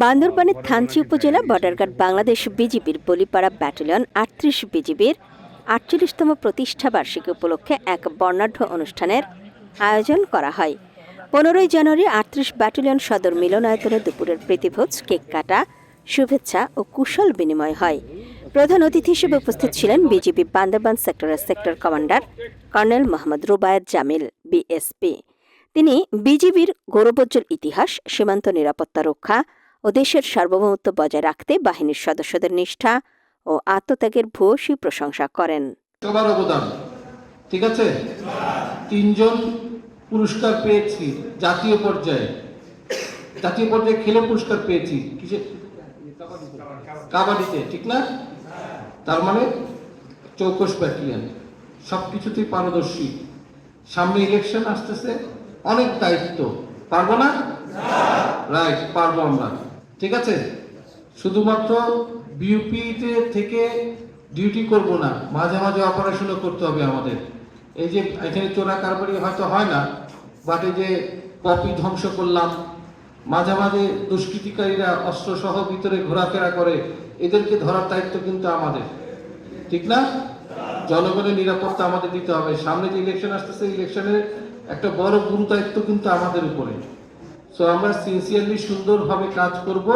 বান্দরবানের থানচি উপজেলা বর্ডারগার্ড বাংলাদেশ বিজিবির বলিপাড়া ব্যাটালিয়ন ৩৮ বিজিবির ৪৮তম প্রতিষ্ঠা বার্ষিকী উপলক্ষে এক বর্ণাঢ্য অনুষ্ঠানের আয়োজন করা হয়। ১৫ই জানুয়ারি ৩৮ ব্যাটালিয়ন সদর মিলনায়তনে দুপুরের প্রীতিভোজ, কেক কাটা, শুভেচ্ছা ও কুশল বিনিময় হয়। প্রধান অতিথি হিসেবে উপস্থিত ছিলেন বিজিবি বান্দরবান সেক্টরের sector commander colonel Mohammad Rubayet Jamil, BSP. তিনি বিজিবির গৌরবোজ্জ্বল ইতিহাস, সীমান্ত নিরাপত্তা রক্ষা ও দেশের সার্বভৌমত্ব বজায় রাখতে বাহিনীর সদস্যদের নিষ্ঠা ও আত্মত্যাগের ভূয়সী প্রশংসা করেন। সবার অবদান, ঠিক আছে। ৩ জন পুরস্কার পেয়েছি জাতীয় পর্যায়ে খেলে পুরস্কার পেয়েছি কিসে? কাবাডিতে, ঠিক না? তার মানে চৌকস ব্যাটালিয়ন সবকিছুতেই পারদর্শী। সামনে ইলেকশন আসতেছে, অনেক দায়িত্ব, পারবো না? রাইট, পারবো আমরা, ঠিক আছে। শুধুমাত্র বিউপিতে থেকে ডিউটি করব না, মাঝে মাঝে অপারেশনও করতে হবে আমাদের। এই যে এখানে চোরা কারবারি হয়তো হয় না, বাট এই যে কপি ধ্বংস করলাম, মাঝে মাঝে দুষ্কৃতিকারীরা অস্ত্র সহ ভিতরে ঘোরাফেরা করে, এদেরকে ধরার দায়িত্ব কিন্তু আমাদের, ঠিক না? জনগণের নিরাপত্তা আমাদের দিতে হবে। সামনে যে ইলেকশন আসতেছে, ইলেকশনের একটা বড় গুরু দায়িত্ব কিন্তু আমাদের উপরে। সো আমরা সিনসিয়ারলি সুন্দরভাবে কাজ করব।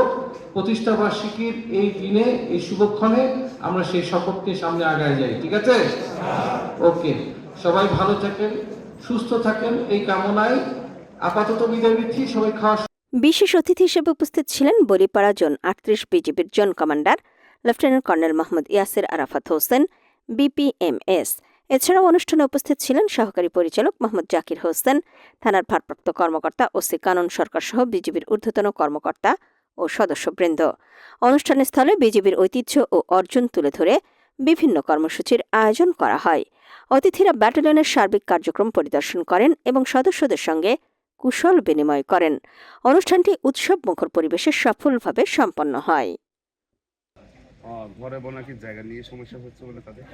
প্রতিষ্ঠা বার্ষিকীর এই দিনে, এই শুভক্ষণে আমরা সেই শপথকে সামনে আগায় যাই, ঠিক আছে? ওকে, সবাই ভালো থাকেন, সুস্থ থাকেন, এই কামনায় আপাতত বিদায় নিচ্ছি। সবাই খাওয়া। বিশেষ অতিথি হিসেবে উপস্থিত ছিলেন বলিপাড়া জোন ৩৮ বিজিবির zone commander lieutenant colonel Mohammad Yasir Arafat Hossain, BPMS. এছাড়াও অনুষ্ঠানে উপস্থিত ছিলেন সহকারী পরিচালক মোহাম্মদ জাকির হোসেন, থানার ভারপ্রাপ্ত কর্মকর্তা ওসি কানন সরকার সহ বিজিবির ঊর্ধ্বতন কর্মকর্তা ও সদস্যবৃন্দ। অনুষ্ঠান স্থলে বিজিবির ঐতিহ্য ও অর্জন তুলে ধরে বিভিন্ন কর্মসূচির আয়োজন করা হয়। অতিথিরা ব্যাটালিয়নের সার্বিক কার্যক্রম পরিদর্শন করেন এবং সদস্যদের সঙ্গে কুশল বিনিময় করেন। অনুষ্ঠানটি উৎসব মুখর পরিবেশে সফলভাবে সম্পন্ন হয়। ঘরে বোনা কি জায়গা নিয়ে সমস্যা হচ্ছে বলে তাদের